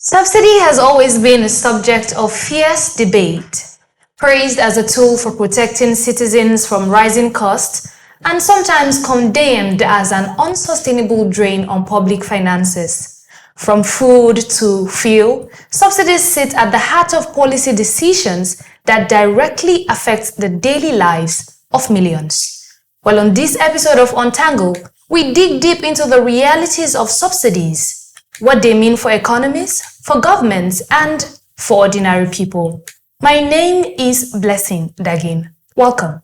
Subsidy has always been a subject of fierce debate, praised as a tool for protecting citizens from rising costs, and sometimes condemned as an unsustainable drain on public finances. From food to fuel, subsidies sit at the heart of policy decisions that directly affect the daily lives of millions. Well, on this episode of Untangle, we dig deep into the realities of subsidies, what they mean for economies, for governments, and for ordinary people. My name is Blessing Dagin. Welcome.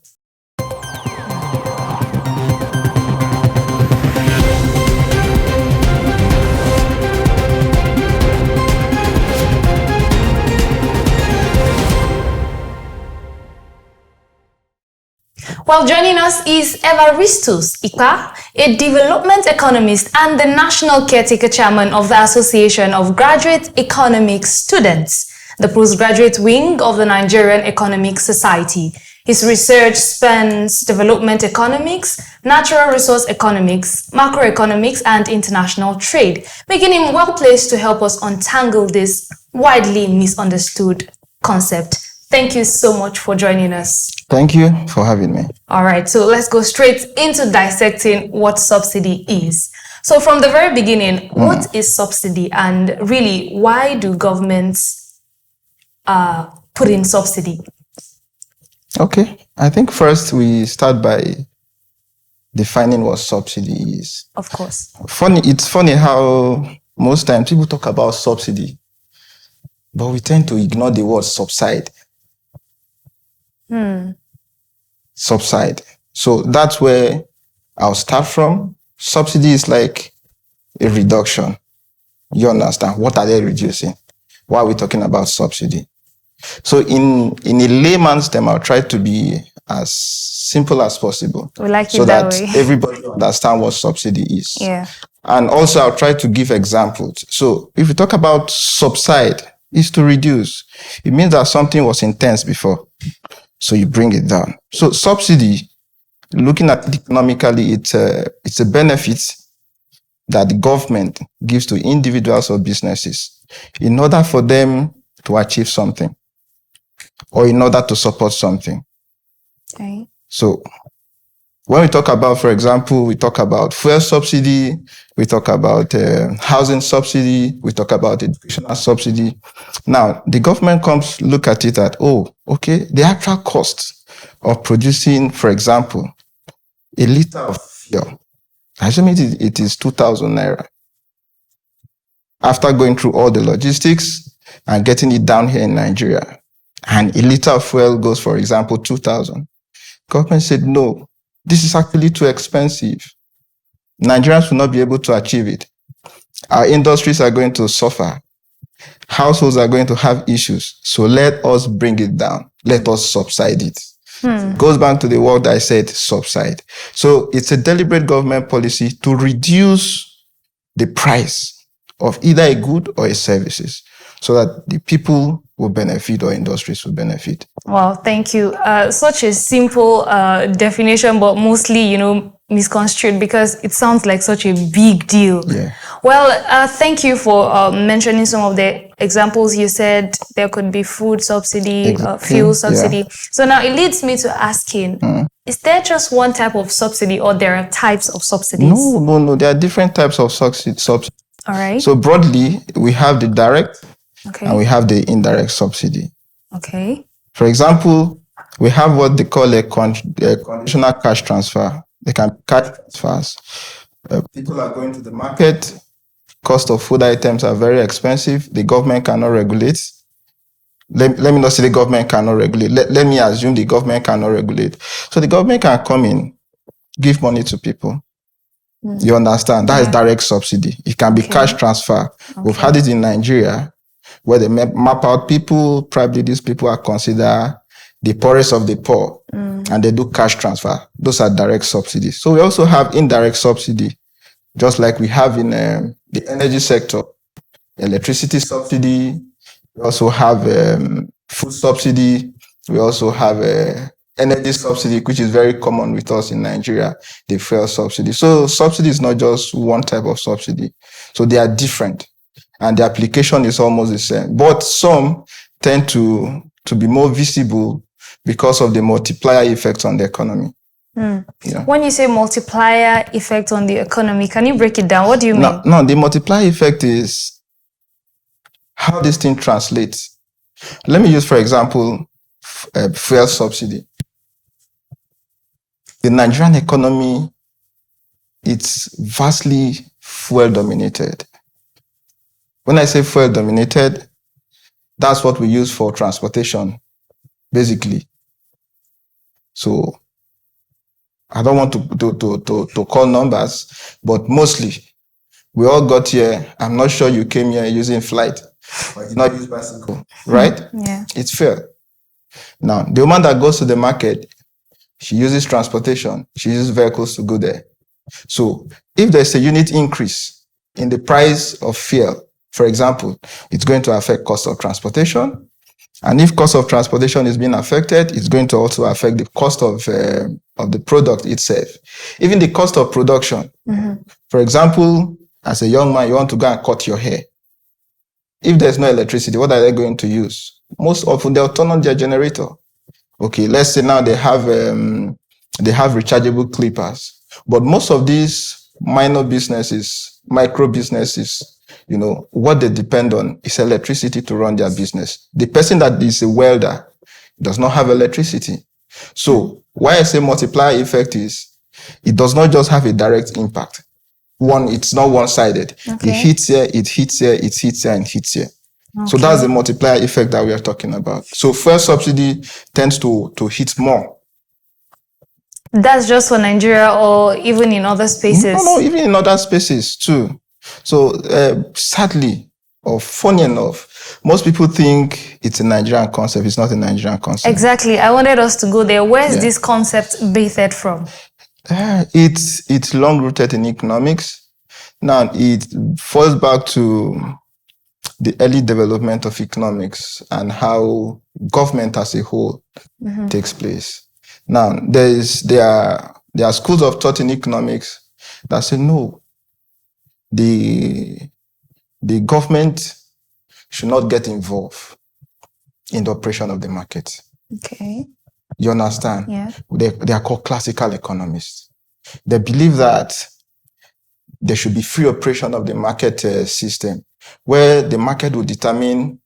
Well, joining us is Evaristus Ikpa, a development economist and the National Caretaker Chairman of the Association of Graduate Economics Students, the postgraduate wing of the Nigerian Economic Society. His research spans development economics, natural resource economics, macroeconomics, and international trade, making him well placed to help us untangle this widely misunderstood concept. Thank you so much for joining us. Thank you for having me. All right, so let's go straight into dissecting what subsidy is. So from the very beginning, what is subsidy, and really, why do governments put in subsidy? Okay, I think first we start by defining what subsidy is. Of course. It's funny how most times people talk about subsidy, but we tend to ignore the word subside. Subside. So that's where I'll start from. Subsidy is like a reduction. You understand? What are they reducing? Why are we talking about subsidy? So in a layman's term, I'll try to be as simple as possible. We like so it that that way. everybody understand what subsidy is. Yeah. And also I'll try to give examples. So if we talk about subside, is to reduce. It means that something was intense before. So you bring it down. So subsidy, looking at it economically, it's a benefit that the government gives to individuals or businesses in order for them to achieve something or in order to support something. Okay. So when we talk about, for example, we talk about fuel subsidy, we talk about housing subsidy, we talk about educational subsidy. Now, the government comes look at it at, the actual cost of producing, for example, a liter of fuel. Assuming it is 2,000 naira. After going through all the logistics and getting it down here in Nigeria, and a liter of fuel goes, for example, 2,000. Government said, no, this is actually too expensive. Nigerians will not be able to achieve it. Our industries are going to suffer. Households are going to have issues. So let us bring it down. Let us subside it. Goes back to the word I said, subside. So it's a deliberate government policy to reduce the price of either a good or a services so that the people will benefit or industries will benefit. Well, thank you. Such a simple definition, but mostly, misconstrued because it sounds like such a big deal. Yeah. Well, thank you for mentioning some of the examples you said. There could be food subsidy, fuel subsidy. Yeah. So now it leads me to asking, is there just one type of subsidy or there are types of subsidies? No. There are different types of subsidy. All right. So broadly, we have the direct Okay. and we have the indirect subsidy. Okay. For example, we have what they call a conditional cash transfer. They can be cash transfers. People are going to the market. Cost of food items are very expensive. The government cannot regulate. Let me not say the government cannot regulate. Let me assume the government cannot regulate. So the government can come in, give money to people. You understand? That is direct subsidy. It can be cash transfer. We've had it in Nigeria where they map out people. Probably these people are considered the poorest of the poor, and they do cash transfer. Those are direct subsidies. So we also have indirect subsidy, just like we have in the energy sector, electricity subsidy. We also have food subsidy. We also have energy subsidy, which is very common with us in Nigeria, the fuel subsidy. So subsidy is not just one type of subsidy. So they are different. and the application is almost the same. But some tend to be more visible because of the multiplier effect on the economy. Yeah. When you say multiplier effect on the economy, can you break it down? What do you mean? No, the multiplier effect is how this thing translates. Let me use, for example, fuel subsidy. The Nigerian economy, it's vastly fuel dominated. When I say fuel dominated, that's what we use for transportation, basically. So I don't want to call numbers, but mostly we all got here. I'm not sure you came here using flight, or you did not use bicycle, right? Yeah. It's fuel. Now, the woman that goes to the market, she uses transportation. She uses vehicles to go there. So if there's a unit increase in the price of fuel, for example, it's going to affect cost of transportation. And if cost of transportation is being affected, it's going to also affect the cost of the product itself. Even the cost of production. For example, as a young man, you want to go and cut your hair. If there's no electricity, what are they going to use? Most often, they'll turn on their generator. Okay, let's say now they have rechargeable clippers. But most of these minor businesses, micro businesses, what they depend on is electricity to run their business. The person that is a welder does not have electricity. So why I say multiplier effect is it does not just have a direct impact. It's not one-sided. Okay. It hits here, it hits here, it hits here, and hits here. Okay. So that's the multiplier effect that we are talking about. So fuel subsidy tends to hit more. That's just for Nigeria or even in other spaces? No, even in other spaces too. So sadly, or funny enough, most people think it's a Nigerian concept. It's not a Nigerian concept. Exactly. I wanted us to go there. Where's this concept bathed from? It's long-rooted in economics. Now, it falls back to the early development of economics and how government as a whole takes place. Now, there are schools of thought in economics that say, no, the government should not get involved in the operation of the market. Okay. You understand? Yeah. They are called classical economists. They believe that there should be free operation of the market system, where the market will determine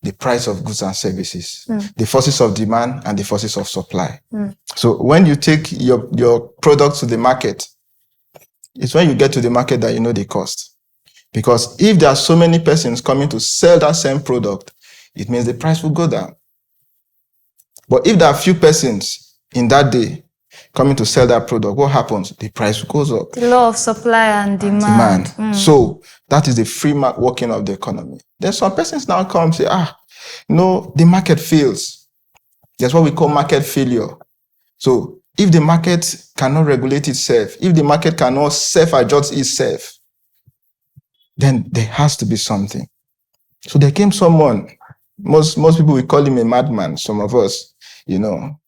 the price of goods and services, the forces of demand and the forces of supply. So when you take your products to the market, it's when you get to the market that you know the cost. Because if there are so many persons coming to sell that same product, it means the price will go down. But if there are few persons in that day coming to sell that product, what happens? The price goes up. The law of supply and demand. So that is the free working of the economy. Then some persons now come and say, the market fails. That's what we call market failure. So if the market cannot regulate itself, if the market cannot self-adjust itself, then there has to be something. So there came someone, most people will call him a madman, some of us, John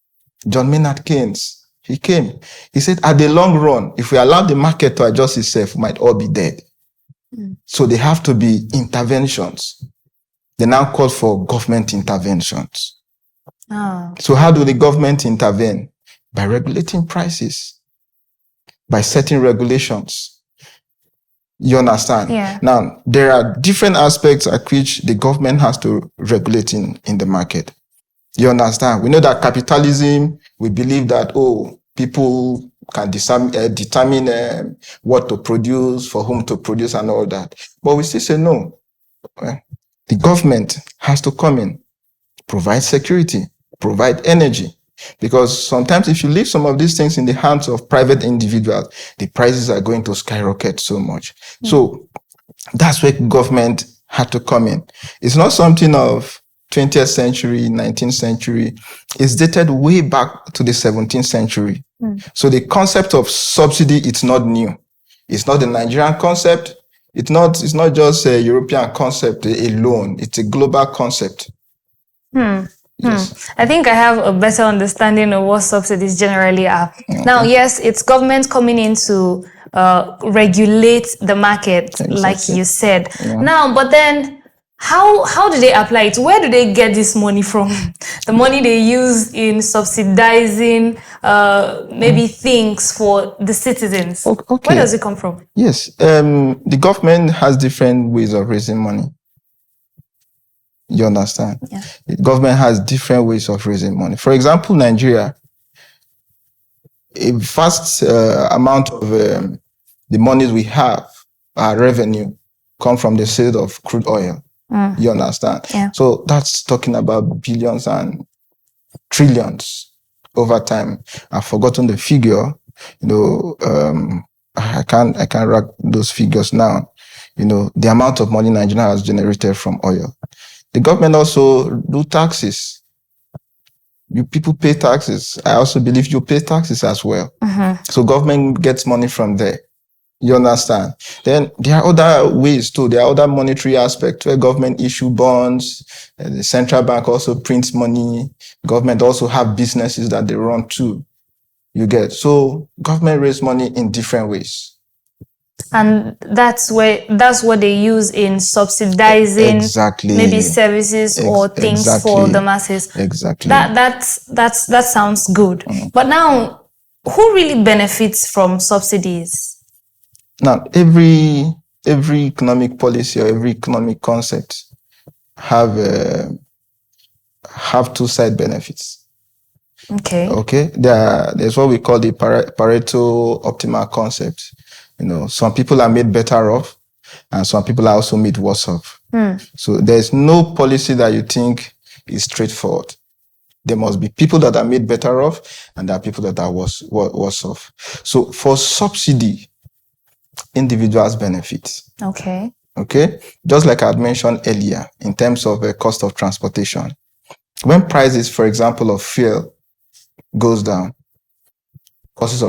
Maynard Keynes. He came. He said, at the long run, if we allow the market to adjust itself, we might all be dead. So there have to be interventions. They now call for government interventions. So how do the government intervene? By regulating prices, by setting regulations. You understand? Yeah. Now, there are different aspects at which the government has to regulate in the market. You understand? We know that capitalism, we believe that, people can determine what to produce, for whom to produce and all that. But we still say no. The government has to come in, provide security, provide energy. Because sometimes if you leave some of these things in the hands of private individuals, the prices are going to skyrocket so much. So that's where government had to come in. It's not something of 20th century, 19th century. It's dated way back to the 17th century. So the concept of subsidy, it's not new. It's not a Nigerian concept. It's not just a European concept alone. It's a global concept. Yes. I think I have a better understanding of what subsidies generally are. Okay. Now, yes, it's government coming in to regulate the market, like you said. Now, but then how do they apply it? Where do they get this money from? The money they use in subsidizing maybe things for the citizens. Okay. Where does it come from? Yes, the government has different ways of raising money. You understand? Yeah. The government has different ways of raising money. For example, Nigeria, a vast amount of the monies we have, our revenue, come from the sale of crude oil. You understand? Yeah. So that's talking about billions and trillions over time. I've forgotten the figure. I can't rack those figures now. The amount of money Nigeria has generated from oil. The government also do taxes. You people pay taxes. I also believe you pay taxes as well. So government gets money from there. You understand? Then there are other ways too. There are other monetary aspects where government issue bonds. The central bank also prints money. Government also have businesses that they run too. You get? So government raise money in different ways. And that's what they use in subsidizing maybe services or things for the masses. Exactly. That sounds good. But now, who really benefits from subsidies? Now, every economic policy or every economic concept have two side benefits. Okay. There's what we call the Pareto optimal concept. Some people are made better off, and some people are also made worse off. So there's no policy that you think is straightforward. There must be people that are made better off, and there are people that are worse off. So for subsidy, individuals benefit. Okay. Just like I had mentioned earlier, in terms of the cost of transportation, when prices, for example, of fuel goes down, cost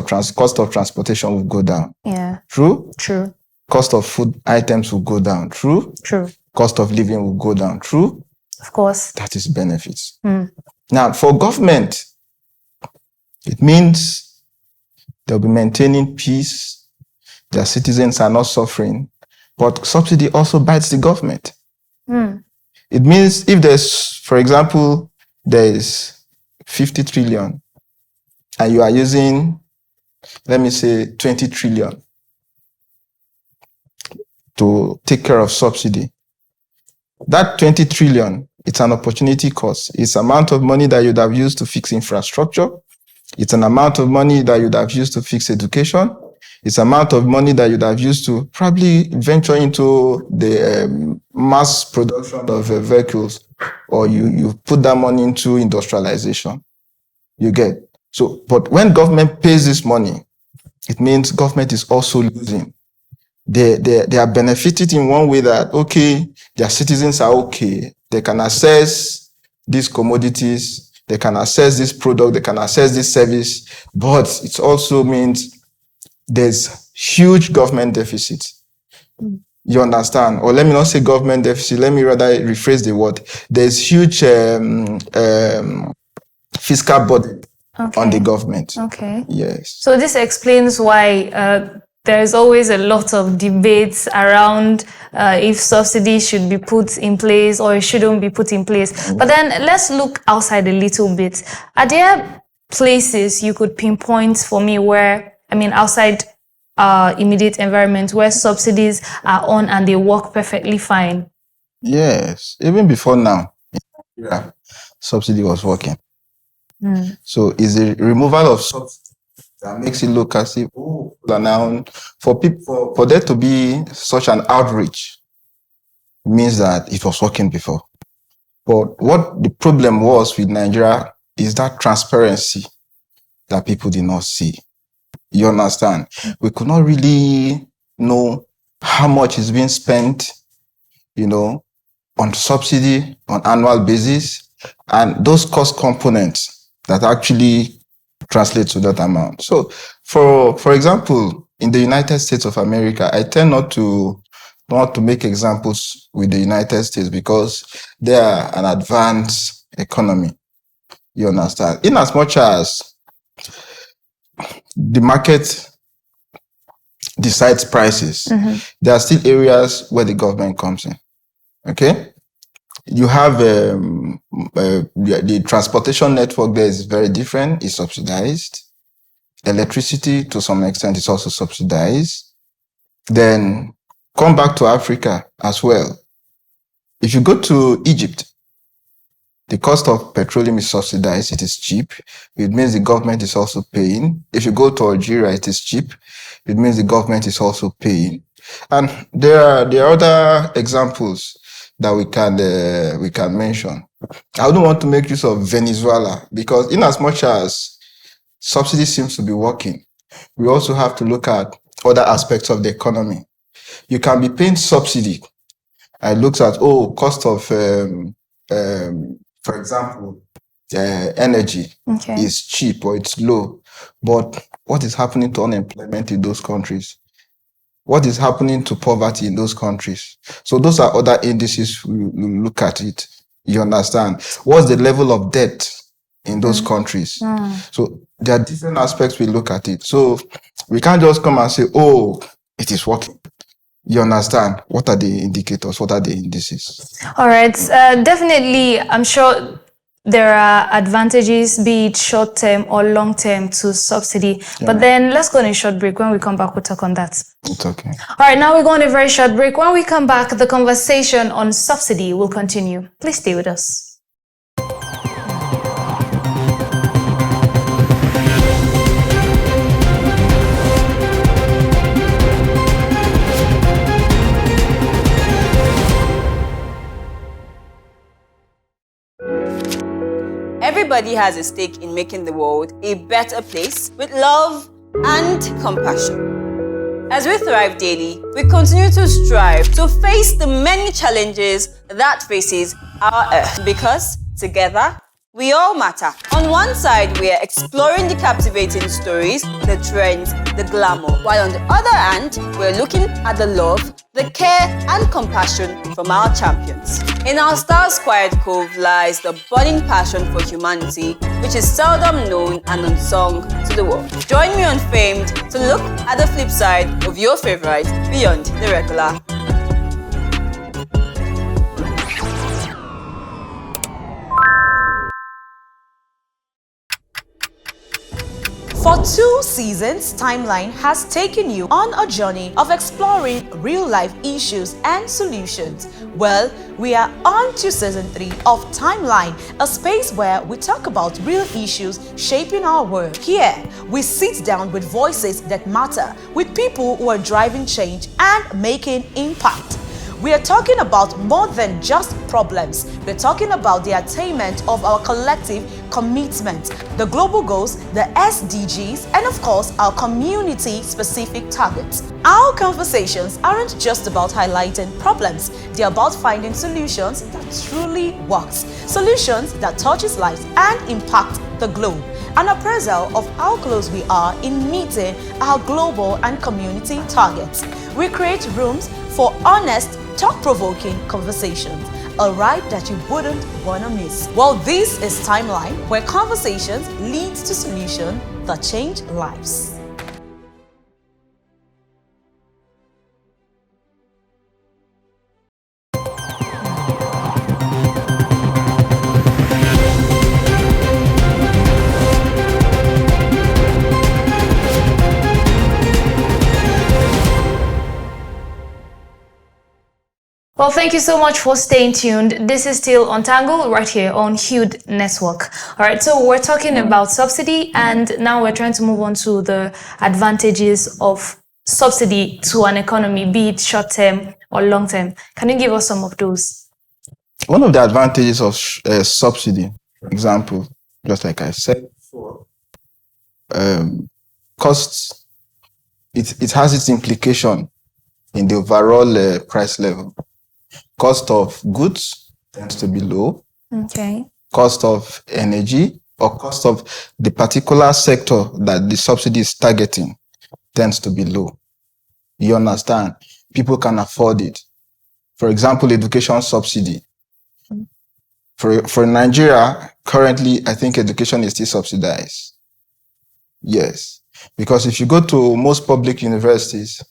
of transportation will go down. Yeah. True? True. Cost of food items will go down. True? True. Cost of living will go down. True? Of course. That is benefits. Now, for government, it means they'll be maintaining peace. Their citizens are not suffering. But subsidy also bites the government. It means if there's, for example, there's 50 trillion and you are using, let me say, 20 trillion to take care of subsidy. That 20 trillion, it's an opportunity cost. It's amount of money that you'd have used to fix infrastructure. It's an amount of money that you'd have used to fix education. It's amount of money that you'd have used to probably venture into the mass production of vehicles, or you put that money into industrialization. You get? So, but when government pays this money, it means government is also losing. They are benefited in one way that, okay, their citizens are okay. They can access these commodities, they can access this product, they can access this service, but it also means there's huge government deficit. You understand? Or let me not say government deficit, let me rather rephrase the word. There's huge fiscal burden on the government. Okay. Yes. So this explains why there's always a lot of debates around if subsidies should be put in place or it shouldn't be put in place. But then let's look outside a little bit. Are there places you could pinpoint for me where, outside our immediate environment, where subsidies are on and they work perfectly fine? Yes. Even before now, subsidy was working. So it's the removal of subsidy that makes it look as if, now for people, for there to be such an outreach means that it was working before. But what the problem was with Nigeria is that transparency that people did not see. You understand? We could not really know how much is being spent, on subsidy on annual basis, and those cost components that actually translate to that amount. So, for example, in the United States of America, I tend not to make examples with the United States because they are an advanced economy. You understand? In as much as the market decides prices, there are still areas where the government comes in. Okay? You have the transportation network there is very different, it's subsidized. Electricity, to some extent, is also subsidized. Then come back to Africa as well. If you go to Egypt, the cost of petroleum is subsidized, it is cheap. It means the government is also paying. If you go to Algeria, it is cheap. It means the government is also paying. And there are other examples that we can mention. I don't want to make use of Venezuela because in as much as subsidy seems to be working, we also have to look at other aspects of the economy. You can be paying subsidy. It looks at, cost of, for example, energy is cheap or it's low. But what is happening to unemployment in those countries? What is happening to poverty in those countries? So those are other indices we look at it. You understand? What's the level of debt in those countries? So there are different aspects we look at it. So we can't just come and say, it is working. You understand? What are the indicators? What are the indices? All right. Definitely, I'm sure there are advantages, be it short-term or long-term, to subsidy. Yeah. But then let's go on a short break. When we come back, we'll talk on that. It's okay. All right, now we go on a very short break. When we come back, the conversation on subsidy will continue. Please stay with us. Everybody has a stake in making the world a better place with love and compassion. As we thrive daily, we continue to strive to face the many challenges that faces our Earth because together, we all matter. On one side, we are exploring the captivating stories, the trends, the glamour, while on the other hand, we're looking at the love, the care and compassion from our champions. In our Stars Quiet Cove lies the burning passion for humanity, which is seldom known and unsung to the world. Join me on Famed to look at the flip side of your favorite beyond the regular. For 2 seasons, Timeline has taken you on a journey of exploring real-life issues and solutions. Well, we are on to season 3 of Timeline, a space where we talk about real issues shaping our world. Here, we sit down with voices that matter, with people who are driving change and making impact. We are talking about more than just problems. We're talking about the attainment of our collective commitment, the global goals, the SDGs, and of course, our community-specific targets. Our conversations aren't just about highlighting problems. They're about finding solutions that truly works, solutions that touches lives and impact the globe. An appraisal of how close we are in meeting our global and community targets. We create rooms for honest, thought-provoking conversations, a ride that you wouldn't want to miss. Well, this is Timeline, where conversations lead to solutions that change lives. Well, thank you so much for staying tuned. This is still Untangle right here on Hued Network. All right, so we're talking about subsidy, and now we're trying to move on to the advantages of subsidy to an economy, be it short-term or long-term. Can you give us some of those? One of the advantages of subsidy, for example, just like I said before, costs, it has its implication in the overall price level. Cost of goods tends to be low. Okay. Cost of energy or cost of the particular sector that the subsidy is targeting tends to be low. You understand? People can afford it. For example, education subsidy. For Nigeria, currently, I think education is still subsidized. Yes. Because if you go to most public universities,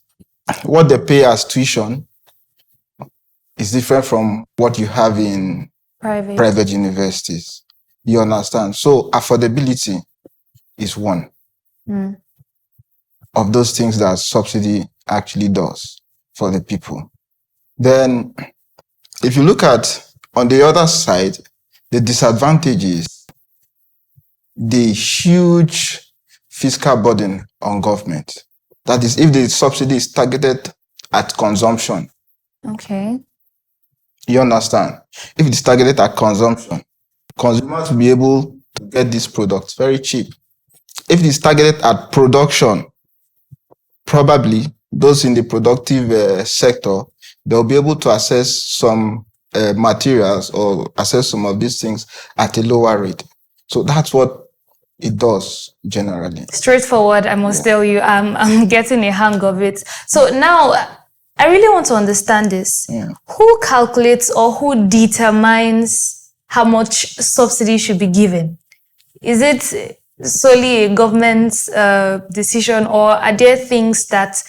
what they pay as tuition is different from what you have in private universities. You understand? So affordability is one of those things that subsidy actually does for the people. Then, if you look at on the other side, the disadvantages, the huge fiscal burden on government. That is, if the subsidy is targeted at consumption. Okay. You understand? If it's targeted at consumption, consumers will be able to get these products very cheap. If it's targeted at production, probably those in the productive sector, they'll be able to access some materials or access some of these things at a lower rate. So that's what it does generally. Straightforward, I must tell you. I'm getting a hang of it. So now, I really want to understand this. Who calculates or who determines how much subsidy should be given? Is it solely a government decision, or are there things that,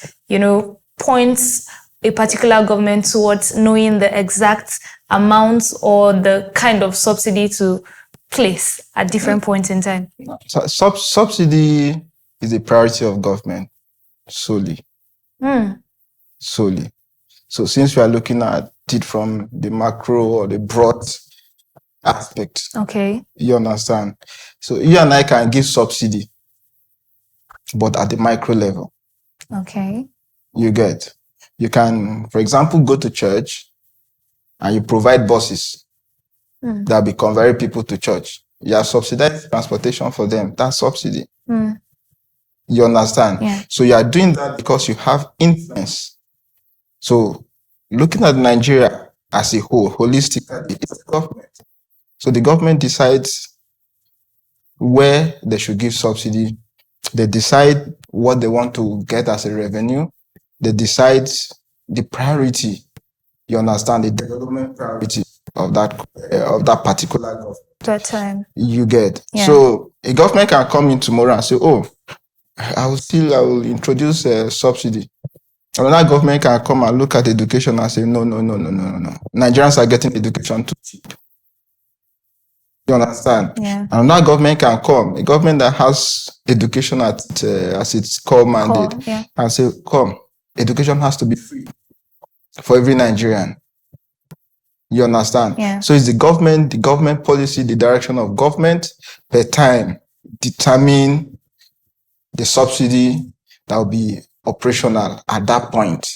points a particular government towards knowing the exact amount or the kind of subsidy to place at different points in time? Subsidy is a priority of government solely. Solely. So since we are looking at it from the macro or the broad aspect, okay, you understand? So you and I can give subsidy, but at the micro level. Okay. You get. You can, for example, go to church and you provide buses that will convey people to church. You have subsidized transportation for them. That's subsidy. You understand? Yeah. So you are doing that because you have influence. So looking at Nigeria as a whole, holistically, it's the government. So the government decides where they should give subsidy. They decide what they want to get as a revenue. They decide the priority. You understand? The development priority of that particular government. That time. You get. Yeah. So a government can come in tomorrow and say, oh, I will introduce a subsidy. Another government can come and look at education and say, no. Nigerians are getting education too cheap. You understand? Yeah. Another government can come, a government that has education as its core mandate, and say, come, education has to be free for every Nigerian. You understand? Yeah. So it's the government policy, the direction of government per time determine the subsidy that will be operational at that point.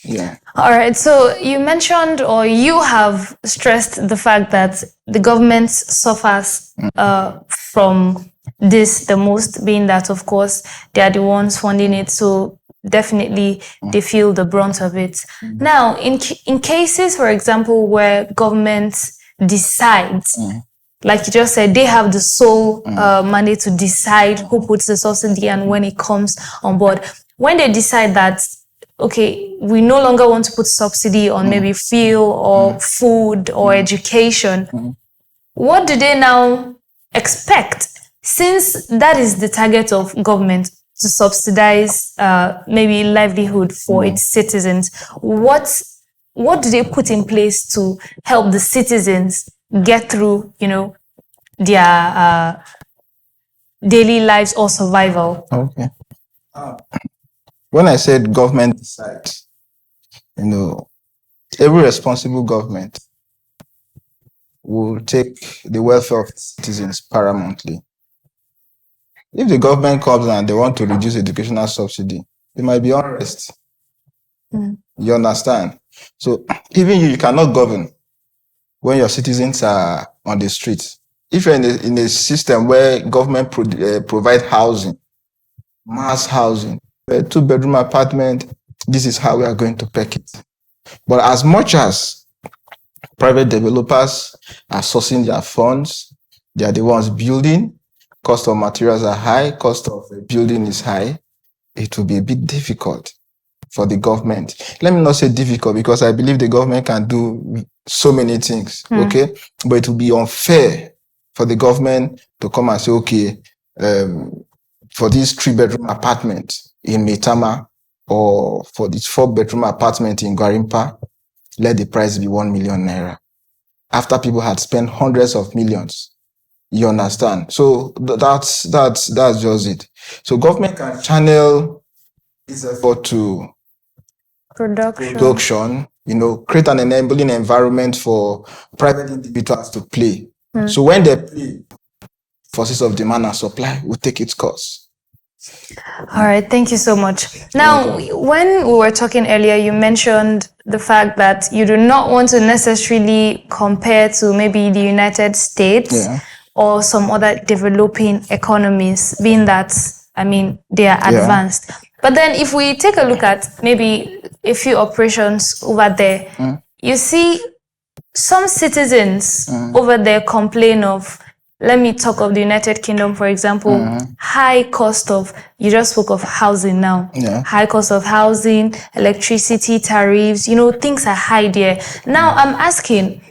Yeah. All right. So you mentioned, or you have stressed the fact that the government suffers from this the most, being that, of course, they are the ones funding it. So definitely they feel the brunt of it. Now, in cases, for example, where government decides, like you just said, they have the sole mandate to decide who puts the subsidy and when it comes on board. When they decide that, okay, we no longer want to put subsidy on maybe fuel or food or education, what do they now expect? Since that is the target of government, to subsidize maybe livelihood for its citizens, what do they put in place to help the citizens get through, their daily lives or survival? Okay. When I said government decides, every responsible government will take the welfare of citizens paramountly. If the government comes and they want to reduce educational subsidy, there might be unrest. You understand? So even you cannot govern when your citizens are on the streets. If you're in a system where government provide housing, mass housing, a 2-bedroom apartment, this is how we are going to pack it. But as much as private developers are sourcing their funds, they are the ones building, cost of materials are high, cost of building is high, it will be a bit difficult for the government. Let me not say difficult, because I believe the government can do so many things, okay? But it will be unfair for the government to come and say, okay, for this 3-bedroom apartment in Maitama or for this 4-bedroom apartment in Gwarimpa, let the price be 1 million naira. After people had spent hundreds of millions. You understand? So that's just it. So government can channel its effort to production, create an enabling environment for private individuals to play. So when they play, forces of demand and supply will take its course. All right, thank you so much. Now, when we were talking earlier, you mentioned the fact that you do not want to necessarily compare to maybe the United States or some other developing economies, being that, they are advanced. But then if we take a look at maybe a few operations over there, you see some citizens over there complain of, let me talk of the United Kingdom, for example, high cost of, you just spoke of housing now, high cost of housing, electricity tariffs, things are high there. Now I'm asking,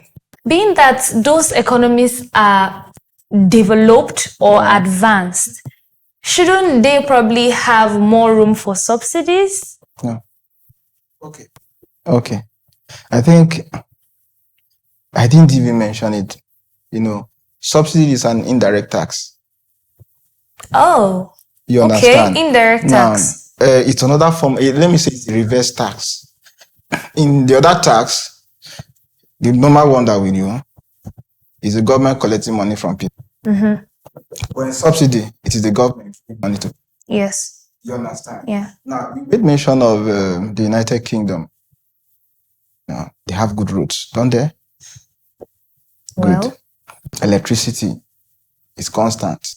being that those economies are developed or advanced, shouldn't they probably have more room for subsidies? No. Okay. I think I didn't even mention it. Subsidy is an indirect tax. Oh, you understand? Okay, indirect tax. Now, it's another form. Let me say it's a reverse tax. In the other tax, the normal one that we knew is the government collecting money from people. When subsidy, it is the government money to. Yes. You understand? Yeah. Now, you made mention of the United Kingdom. They have good roads, don't they? Well. Good. Electricity is constant.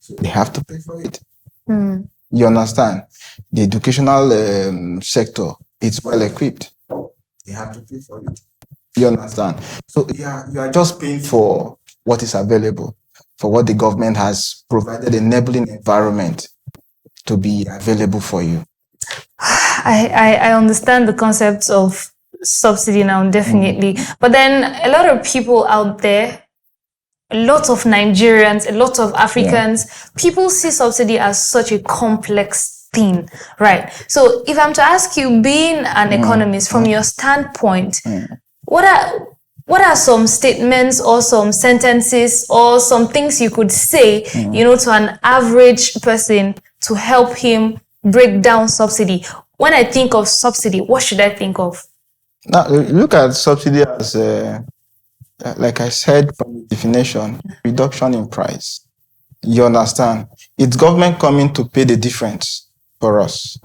So they have to pay for it. You understand? The educational sector is well equipped. They have to pay for it. You understand? So you are just paying for what is available, for what the government has provided enabling environment to be available for you. I understand the concept of subsidy now, definitely. But then a lot of people out there, a lot of Nigerians, a lot of Africans, people see subsidy as such a complex thing, right? So if I'm to ask you, being an economist, from your standpoint, what are some statements or some sentences or some things you could say, to an average person to help him break down subsidy? When I think of subsidy, what should I think of? Now, look at subsidy as, like I said from the definition, reduction in price. You understand? It's government coming to pay the difference for us.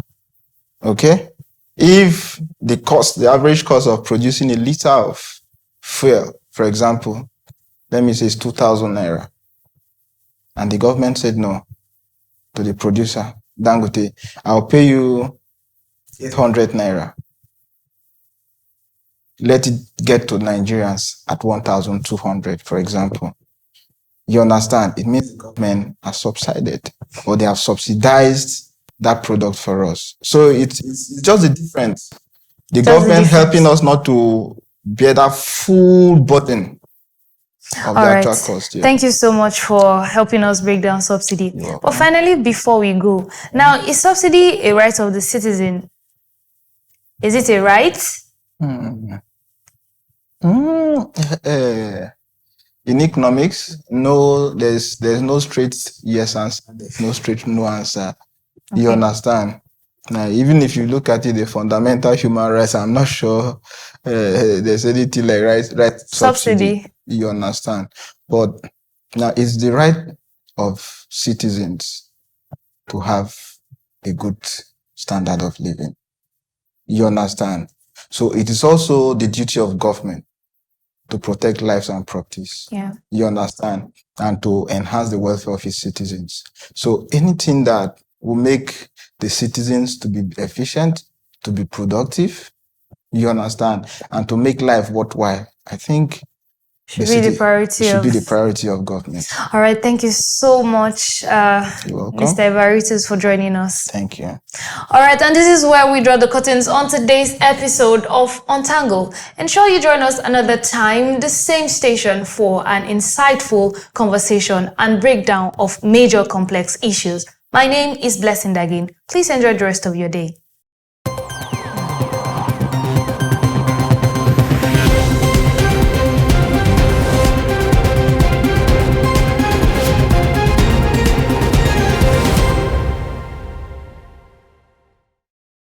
Okay? If the average cost of producing a liter of fuel, for example, let me say it's 2,000 naira, and the government said no to the producer, Dangote, I'll pay you 800 naira. Let it get to Nigerians at 1,200, for example. You understand? It means the government has subsidized, or they have subsidized that product for us. So it's just the difference. The government helping us not to bear that full burden of the actual cost. Yeah. Thank you so much for helping us break down subsidy. But finally, before we go, now, is subsidy a right of the citizen? Is it a right? In economics, no, there's no straight yes answer, there's no straight no answer. You understand? Now, even if you look at it, the fundamental human rights, I'm not sure there's anything like right subsidy. You understand? But now it's the right of citizens to have a good standard of living. You understand? So it is also the duty of government to protect lives and properties. Yeah. You understand? And to enhance the welfare of its citizens. So anything that will make the citizens to be efficient, to be productive, you understand, and to make life worthwhile, I think should be the priority should of... be the priority of government. All right, thank you so much, You're welcome. Mr. Evaristus, for joining us. Thank you. All right, and this is where we draw the curtains on today's episode of Untangle. Ensure you join us another time, the same station, for an insightful conversation and breakdown of major complex issues. My name is Blessing Dagin. Please enjoy the rest of your day.